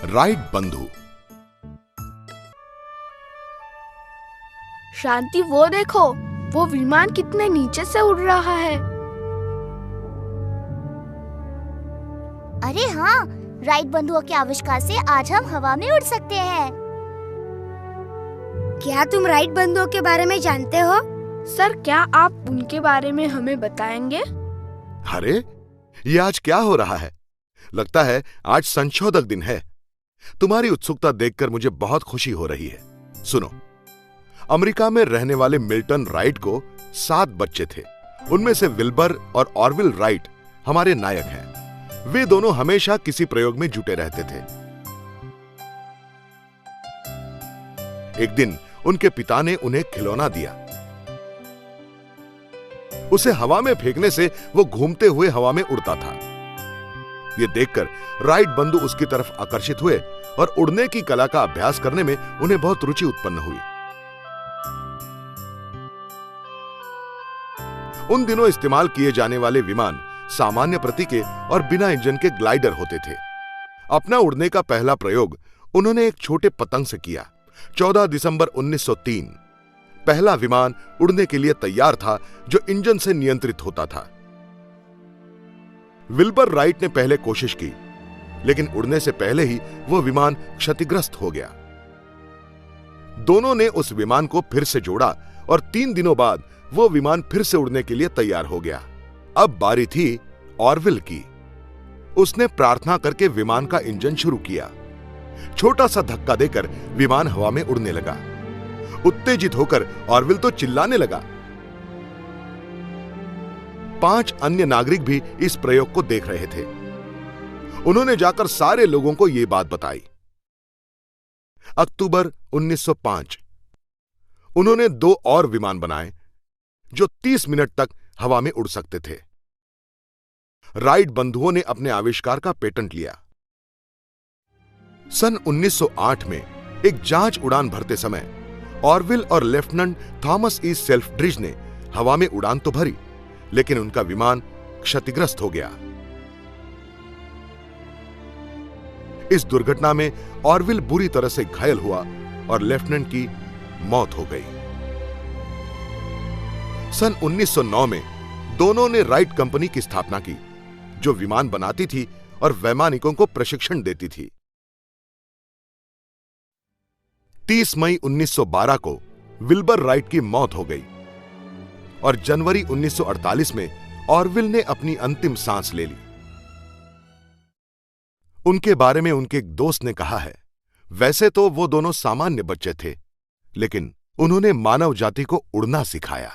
Right बंधु। शांति, वो देखो, वो विमान कितने नीचे से उड़ रहा है। अरे हाँ, राइट बंधुओं के आविष्कार से आज हम हवा में उड़ सकते हैं। क्या तुम राइट बंधुओं के बारे में जानते हो? सर, क्या आप उनके बारे में हमें बताएंगे? अरे, ये आज क्या हो रहा है? लगता है आज संशोधक दिन है। तुम्हारी उत्सुकता देखकर मुझे बहुत खुशी हो रही है। सुनो, अमेरिका में रहने वाले मिल्टन राइट को 7 बच्चे थे। उनमें से विल्बर और ऑरविल राइट हमारे नायक हैं। वे दोनों हमेशा किसी प्रयोग में जुटे रहते थे। एक दिन उनके पिता ने उन्हें खिलौना दिया। उसे हवा में फेंकने से वो घूमते हुए हवा में उड़ता था। ये देखकर राइट बंधु उसकी तरफ आकर्षित हुए और उड़ने की कला का अभ्यास करने में उन्हें बहुत रुचि उत्पन्न हुई। उन दिनों इस्तेमाल किए जाने वाले विमान सामान्य प्रति के और बिना इंजन के ग्लाइडर होते थे। अपना उड़ने का पहला प्रयोग उन्होंने एक छोटे पतंग से किया। 14 दिसंबर 1903 पहला विमान उड़ने के लिए तैयार था, जो इंजन से नियंत्रित होता था। विल्बर राइट ने पहले कोशिश की, लेकिन उड़ने से पहले ही वो विमान क्षतिग्रस्त हो गया। दोनों ने उस विमान को फिर से जोड़ा और 3 दिनों बाद वो विमान फिर से उड़ने के लिए तैयार हो गया। अब बारी थी ऑरविल की। उसने प्रार्थना करके विमान का इंजन शुरू किया। छोटा सा धक्का देकर विमान हवा में उड़ने लगा। उत्तेजित होकर ऑरविल तो चिल्लाने लगा। 5 अन्य नागरिक भी इस प्रयोग को देख रहे थे। उन्होंने जाकर सारे लोगों को यह बात बताई। अक्टूबर 1905 उन्होंने 2 और विमान बनाए, जो 30 मिनट तक हवा में उड़ सकते थे। राइट बंधुओं ने अपने आविष्कार का पेटेंट लिया। सन 1908 में एक जांच उड़ान भरते समय ऑरविल और लेफ्टिनेंट थॉमस ई सेल्फ्रिज ने हवा में उड़ान तो भरी, लेकिन उनका विमान क्षतिग्रस्त हो गया। इस दुर्घटना में ऑरविल बुरी तरह से घायल हुआ और लेफ्टिनेंट की मौत हो गई। सन 1909 में दोनों ने राइट कंपनी की स्थापना की, जो विमान बनाती थी और वैमानिकों को प्रशिक्षण देती थी। 30 मई 1912 को विल्बर राइट की मौत हो गई और जनवरी 1948 में ऑरविल ने अपनी अंतिम सांस ले ली। उनके बारे में उनके एक दोस्त ने कहा है, वैसे तो वो दोनों सामान्य बच्चे थे, लेकिन उन्होंने मानव जाति को उड़ना सिखाया।